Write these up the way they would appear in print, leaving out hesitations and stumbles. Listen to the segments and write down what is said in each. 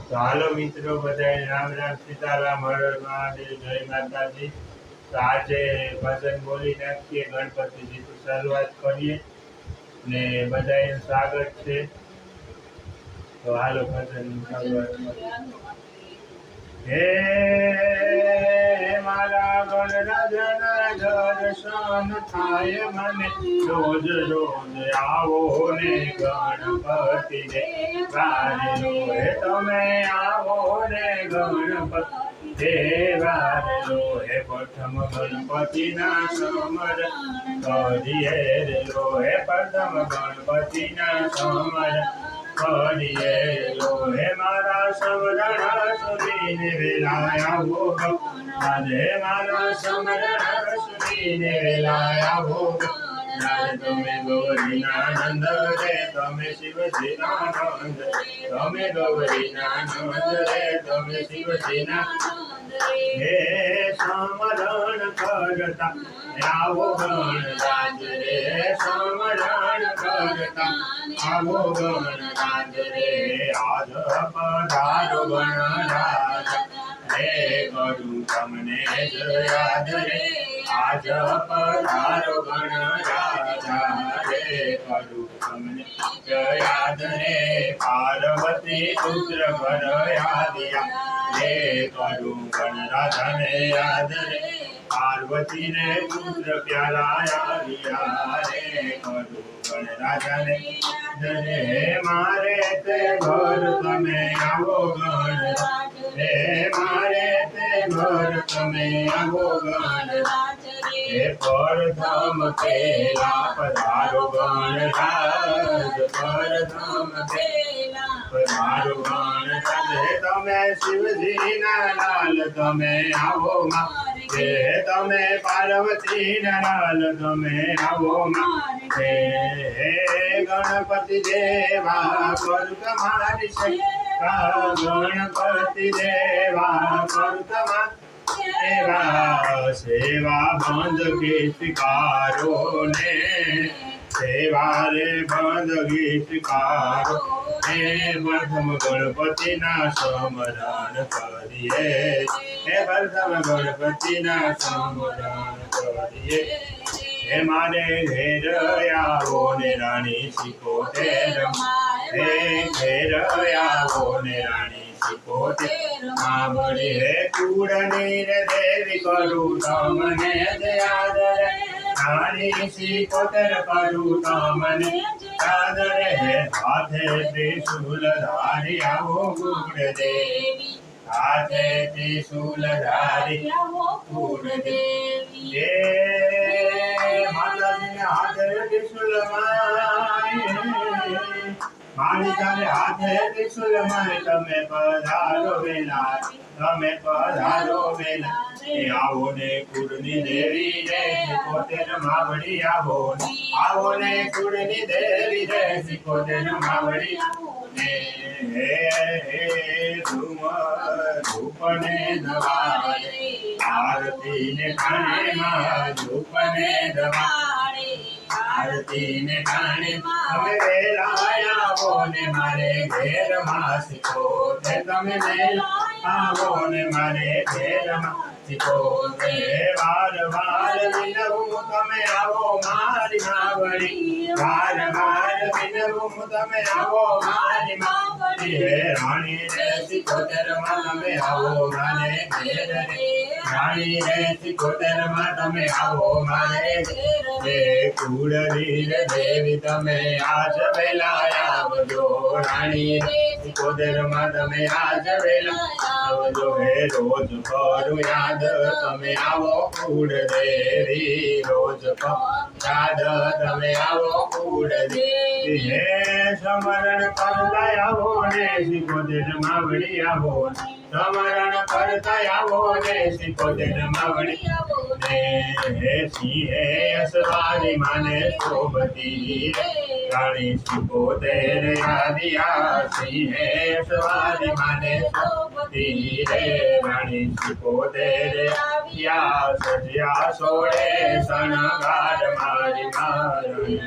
તો હાલો મિત્રો, બધા રામ રામ, સીતારામ, હર હર મહાદેવ, જય માતાજી। તો આજે ભજન બોલી નાખીએ, ગણપતિજી થી શરૂઆત કરીએ ને બધાનું સ્વાગત છે। તો હાલો ભજન શરૂઆત કરીએ। હે મારા ગણરાજના દર્શન થાય મને, રોજ રોજ આવો ને ગણપતિ દેવારો, હે તમે આવો ને ગણપતિ દેવારો, હે પ્રથમ ગણપતિના સમર કરીએ લો, હે પ્રથમ ગણપતિના સમર કરીએ લો, હે મારા સમરણ સુધીને વેલાય આવો આજે, મારા સમરણ સુધીને વેલાય આવો આજે, તમે ગૌરીના નંદ રે, તમે શિવજીના નંદ, તમે ગૌરીના નંદ રે, તમે શિવજીના હે સમરણ કરતા આવો ગણરાજ રે, સમરણ કરતા આવો ગણરાજ રે, આજ પધારો ગણરાજ રે, કરું તમને જ યાદ રે, આજ પધારો ગણરાજ રે, કરું તમને જ યાદ રે, પાર્વતી પુત્ર ઘર યાદિયા રે, કરું ગણરાજને યાદ રે, પાર્વતી ને પુત્ર પ્યારા યાદિયા રે, કરું ગણરાજને રે, મારે તે ઘર તમે આવો ગણરાજ રે, મારે તે ઘર તમે આવો ગણરાજ રે, પ્રથમ પેલા પધારો ગણરાજ, પ્રથમ પેલા પધારો ગણરાજ, તમે શિવજીના લાલ તમે આવો માં રે, તમે પાર્વતીના લાલ તમે આવો માં રે, ગણપતિ દેવા કરું તમારી સેવા, ગણપતિ દેવા કરું તમારી સેવા, સેવા બંદગી સ્વીકારો ને, સેવા રે બંદગી સ્વીકારો ને, પ્રથમ ગણપતિના સમરણ કરીએ, હે પ્રથમ ગણપતિના સમરણ કરીએ, હે મારે ઘેર આવો ને રાણી સિકોતેર, હે ઘેર આવો ને રાણી સિકોતેર માવડી, હે કુળની રે દેવી કરું તમને યાદ રે, રાણી સિકોતેર કરું તમને યાદ રે, હાથે ત્રિશુલ ધારી આવો ગુણ દેવી, હાથે ત્રિશુલ ધારી આવો ગુણ દેવી, માતાજીને હાથે ત્રિશુલ મારી તારે હાથે ત્રિશુલ મારી, તમે પધારો વેલા, તમે પધારો વેલા, આવો ને કુળની દેવી રે, સિકોતેર માવડી આવો ને, આવો ને કુળની દેવી રે, સિકોતેર માવડી ને, હે ધૂપને દવાડે, આરતી ને ખાણે માં ધૂપને દવાડે, આરતી ને ખાણે તમે વેલા આવો ને મારે ઘેર માં સિકોતેર, તમે વેલા આવો ને મારે ઘેર માં સિકોતેર, વાર વાર વિનવું તમે આવો મારી માવડી, વાર વાર વિનવું તમે આવો મારી માવડી, હે રાણી રે સિકોતેર માં તમે આવો મારે ઘેર રે, રાણી રે સિકોતેર માં તમે આવો મારે ઘેર રે, કુળની રે દેવી તમે આજ વેલા આવજો, રાણી રે સિકોતેર માં તમે આજ વેલા આવજો, હે રોજ કરું યાદ તમે આવો કુળ દેવી, રોજ યાદ તમે આવો કુળ દેવી, હે સમરણ કરતા આવો ને સિકોતેર માવડી આવો, સમરણ કરતા આવો ને સિકોતેર માવડી ને, હે સિંહે અસવારી માને શોભતી રે, રાણી સિકોતેર યાદિયા, સિંહે અસવારી માને શોભતી રે, રાણી સિકોતેર યાદિયા, સજ્યા સોળે શણગાર મારી મારી,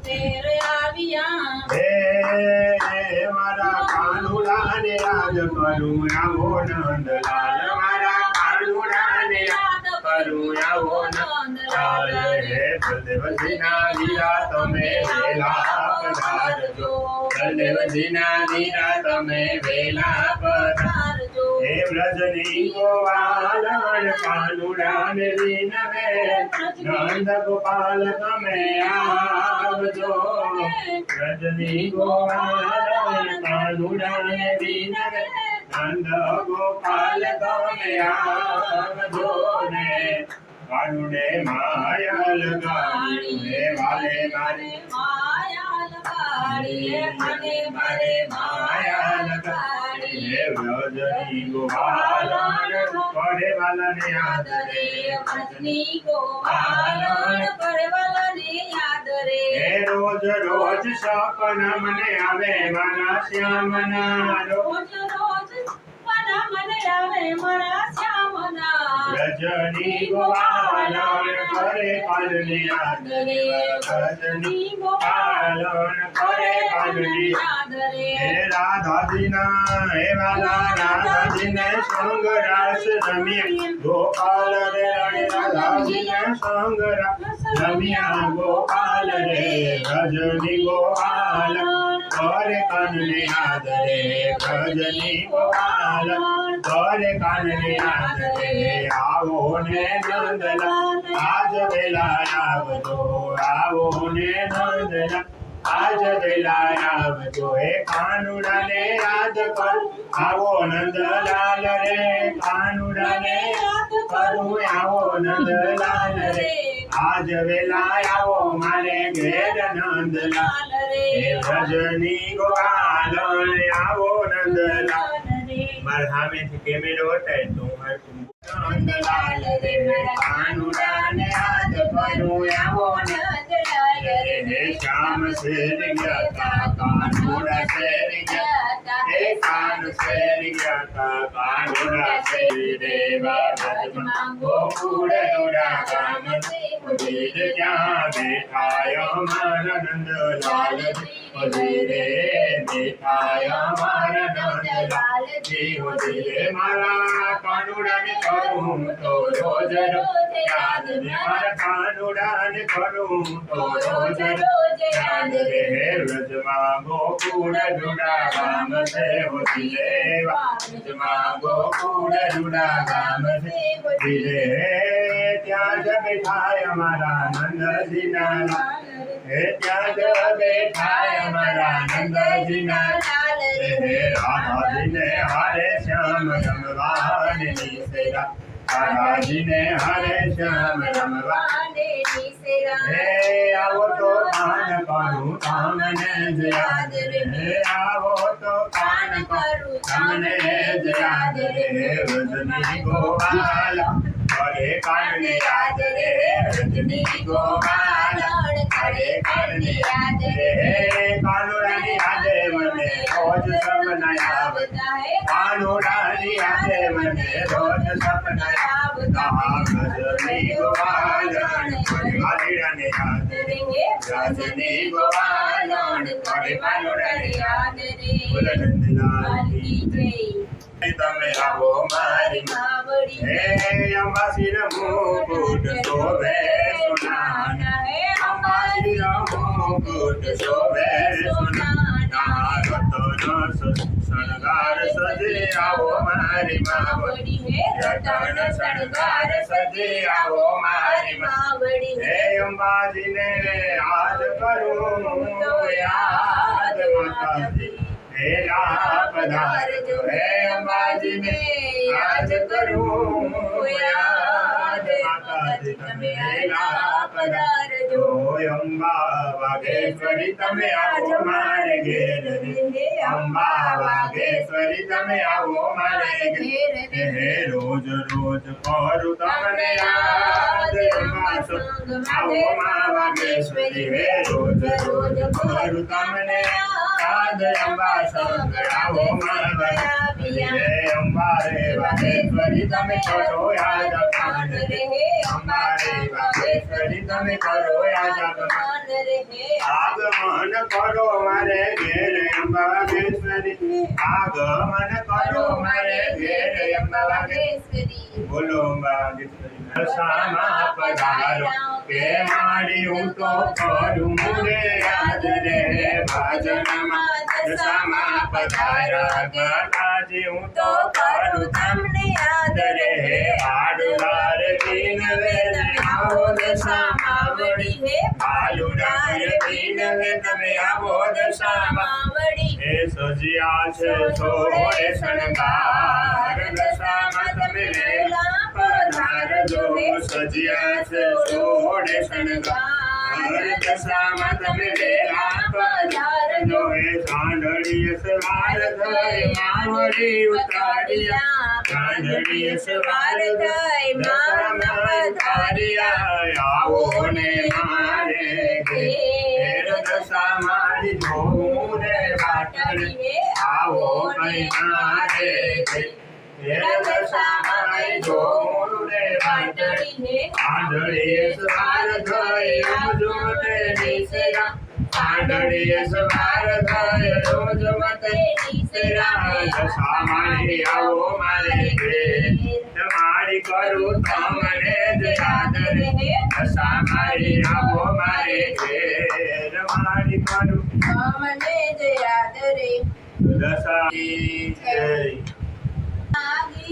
તેર આવ્યા હે મારા કાનુડાને યાદ કરું આવો નંદલાલ મારા કાનુડાને યાદ કરું આવો નંદલાલ હે બલદેવજીના વીરા તમે વેલા પધારજો બલદેવજીના વીરા તમે વેલા પધારજો હે વ્રજની ગોવાલણ કાનુડાને વિનવે નંદ ગોપાલ તમે આવજો વ્રજની ગોવાલણ કાનુડાને વિનવે નંદ ગોપાલ તમે આવજો ને કાનુડે માયા લગાડી હે વાલે મારે માયા લગાડી મને મારે માયા લગાડી હે વ્રજની ગોવાલણ કરે વાલાને આદરે વ્રજની ગોવાલણ કરે વાલાને યાદ રે હે રોજ રોજ સપના મને આવે મારા શ્યામના રોજ રોજ મના મને આવે મારા શ્યામના વ્રજની ગોવાલણ કરે કાલને આદરે વ્રજની ગોવાલણ કરે કાલને આદરે હે રાધાજીના હે વાલા રાધાજીને સંગ રાસ રમ્યા ગોપાલ રે રાધાજીને સંગ રાસ રમ્યા ગોપાલ રે ભજની ગોપાલ કરે કાનને આદરે ભજની ગોપાલ કરે કાનને આદરે આવો ને નંદલાલ આજ વેલા આવજો આવો ને નંદલાલ આજ વેલા આવજો હે કાનુડાને યાદ કર આવો નંદલાલ રે કાનુડાને યાદ કરું આવો નંદલાલ રે આજ વેલા આવો મારે ઘેર નંદલાલ રે હે વ્રજની ગોવાલણ આવો નંદલાલ મારા સામેથી કેમેરો હટાય તો હું હરખું નંદલાલ રે કાનુડાને યાદ કરું આવો નંદલાલ રે હે શ્યામ શેર ગયા તા કાનુડા શેર ગયા હે કાન શેર ગયા તા કાનુડા શેર દેવા વ્રજમાં ગોકુળ દુડા ગામ ઉદીર ક્યાં બેઠાય મારા નંદલાલ ઉદીરે બેઠાય મારા નંદલાલ ઉદીરે મારા કાનુડાને કરું તો રોજ રોજ યાદ રે મારા કાનુડાને કરું તો રોજ રોજ યાદ રે હે વ્રજમાં ગોકુળ દુડા ગામ છે ઉદીરેવા વ્રજમાં ગોકુળ દુડા ગામ છે ઉદીરે ત્યાં જ બેઠાય અમારા નંદજીના લાલ હે ત્યાં જ બેઠાય અમારા નંદજીના લાલ હે રાધાજીને હારે શ્યામ રમવાની સેરા રાધાજીને હારે શ્યામ રમવાની હે આવો તો કાન કરું તમને જ યાદ રે હે આવો તો કાન કરું તમને જ યાદ રે વ્રજની ગોપાલ કરે કાનને યાદ રે વ્રજની ગોપાલ કરે કાનને યાદ રે કાનુડાની યાદે મને રોજ સપના આવતા કાનુડાની યાદે મને રોજ સપના આવતા વ્રજની ગોપાલ કાનુડાને યાદ રે વ્રજની ગોપાલ કરે કાનુડાને યાદ રે બોલ નંદલાલ કી જય તમે આવો મારી માવડી હે અંબાસીર મુકુટ શોભે સોનાના હે અંબાસીર મુકુટ શોભે સોનાના રતન શણગાર સજે આવો મારી માવડી હે રતન શણગાર સજે આવો મારી માવડી હે અંબાજીને આજ કરું તો યાદ માતાજી વેલા પધારજો હે અંબાજીને યાદ કરું યાદ માતાજી તમે વેલા પધારજો અંબા વાઘેશ્વરી તમે આવો મારે ઘેર રે અંબા વાઘેશ્વરી તમે આવો મારે ઘેર હે રોજ રોજ કરું તમને યાદ અંબા આવો મા વાઘેશ્વરી હે રોજ રોજ કરું તમને યાદ યાદ અંબા સંગ આવો મારા હે અંબા રે વાઘેશ્વરી તમે કરો યાદ કાન રે અંબા રે વાઘેશ્વરી તમે કરો યાદ કાન આગમન કરો મારે ઘેર અંબા વાઘેશ્વરી આગમન કરો મારે ઘેર અંબા વાઘેશ્વરી બોલો અંબા વાઘેશ્વરી સામા પધારો કે માડી હું તો કરું મુરે યાદ રે ભજનમાં દશામાં પધારા ગતાજી હું તો કરું તમને યાદ રે આડુલાર બિન વેદ આવો દશામાં વળી હે આડુલાર બિન વેદ તમે આવો દશામાં વળી હે સજિયા છે સોળે શણગાર દશામાં તમે વેલા પધારજો હે સજિયા છે સોળે શણગાર દશામાં તમે વેલા પધારજો હે ચાંદડીય સવાર થઈ માવડી ઉતારિયા ચાંદડીય સવાર થઈ માવડી પધારિયા આવો ને મારે ઘેર દશા મારી જોઉં રે વાટડી આવો ને મારે ઘેર દશા મારી જોઉં રે વાટડી ચાંદડીય સવાર થઈ રોજ મતે નિસરા ચાંદડીય સવાર થઈ રોજ મતે નિસરા દશા મારી આવો મારે ઘેર તમારી કરું તમને જ યાદ રે દશા મારી આવો મારે ઘેર મારી કરું તમને જ યાદ રે દશા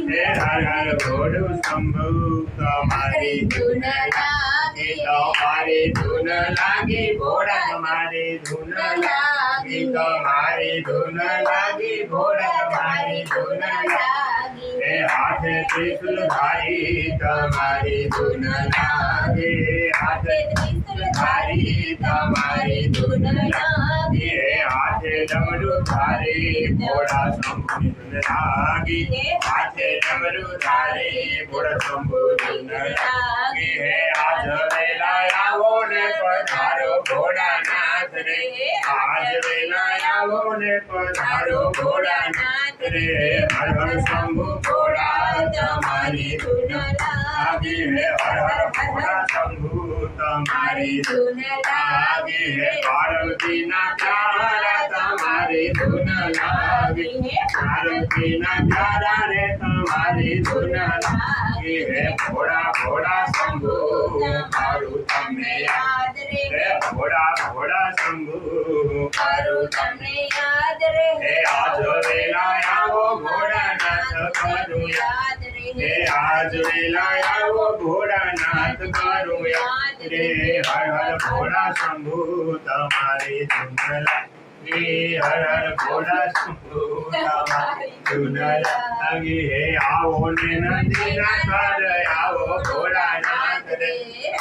જય હે હર હર ભોળુ શંભુ તમારી ધૂન લાગે તમારી ધૂન લાગી ભોળા તમારી ધૂન લાગી તમારી ધૂન લાગી ભોળા તમારી ધૂન લાગી હે હાથે ત્રિશુલ ધારી તમારી ધૂન લાગે હાથે ત્રિશુલ ધારી તમારી ધૂન લાગી હે હાથે ડમરૂ ધારી ભોળા શંભુની ધૂન લાગી હાથે ડમરૂ ધારી ભોળા શંભુ ધૂન લાગી હે આજ વેલા આવો ને પધારો ભોળાનાથ રે આજ વેલા આવો ને પધારો ભોળાનાથ રે હર હર શંભુ ભોળા તમારી ધૂન લાગી હે હર હર ભોળા શંભુ તમારી ધૂન લાગી હે પાર્વતીના પ્યારા તમારી ધૂન લાગી હે પાર્વતીના પ્યારા રે તમારી ધૂન લાગી હે ભોળા ભોળા શંભુ મારું તમને યાદ રે ભોળા ભોળા શંભુ મારું તમને યાદ રે હે આજ વેલા આવો ભોળાનાથ કરું યાદ રે હે આજ વેલા આવો ભોળાનાથ કરું યાદ રે હર હર ભોળા શંભુ તમારી ધૂન લાગી હર હર ભોળા શંભુ તમારી ધૂન લાગી હે આવો ને નંદીના સર આવો ભોળાનાથ રે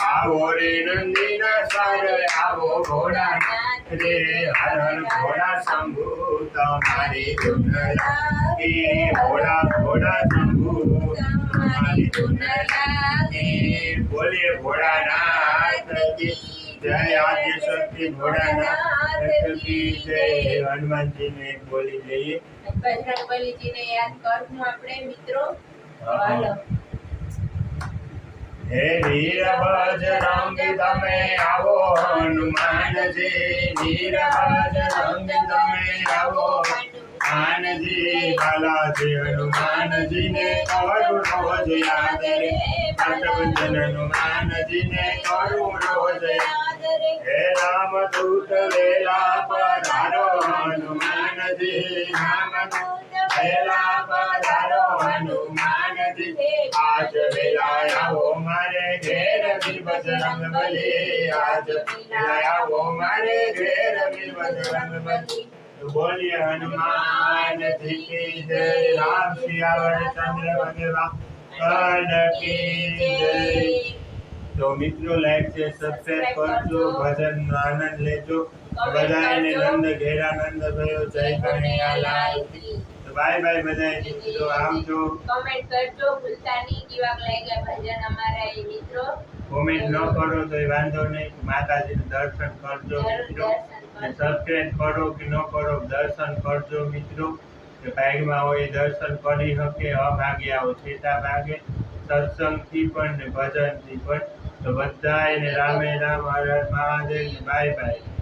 આવો રે નંદીના સર આવો ભોળાનાથ રે હર હર ભોળા શંભુ તમારી ધૂન લાગી ભોળા ભોળા શંભુ તમારી ધૂન લાગી બોલીએ ભોળાનાથ કી જય આદિ શક્તિ ભોળાનાથ કી જય હનુમાનજીને એક બોલી લઈએ બજરંગબલીજીને યાદ કરવું આપણે મિત્રો હાલો હે વીર બજરંગી તમે આવો હનુમાનજી વીર બજરંગી તમે આવો હનુમાનજી બાલાજી હનુમાનજીને કરું રોજ યાદ રે ભક્તવંદન હનુમાનજીને કરું રોજ યાદ રે હે રામદૂત વેલા પધારો હનુમાનજી રામદૂત વેલા પધારો હનુમાનજી આજ વેલા આવો મારે ઘેર વીર બજરંગબલી આજ વેલા આવો મારે ઘેર વીર બજરંગબલી બોલીએ હનુમાન જી કી જય રામ સિયાવર ચંદ્ર ભગવાન કી જય તો મિત્રો લાઈક છે સબસ્ક્રાઇબ કરજો ભજન નો આનંદ લેજો બધાને નંદ ઘેરા નંદ ભયો જય કનૈયા લાલ તો બાય બાય બધાય મિત્રો આવજો કમેન્ટ કરજો ભૂલતા નહીં કેવા લાગ્યા ભજન અમારા એ મિત્રો કોમેન્ટ ન કરો તો વાંધો નહીં માતાજીનું દર્શન કરજો મિત્રો દર્શન ને સબસ્ક્રાઇબ કરો કે ન કરો, દર્શન કરજો મિત્રો, કે ભાગમાં હોય એ દર્શન કરી શકે, અભાગ્યા છેટા ભાગે, સત્સંગથી પણ ને ભજનથી પણ. તો બધાયને રામે રામ, હર હર મહાદેવ, બાય બાય.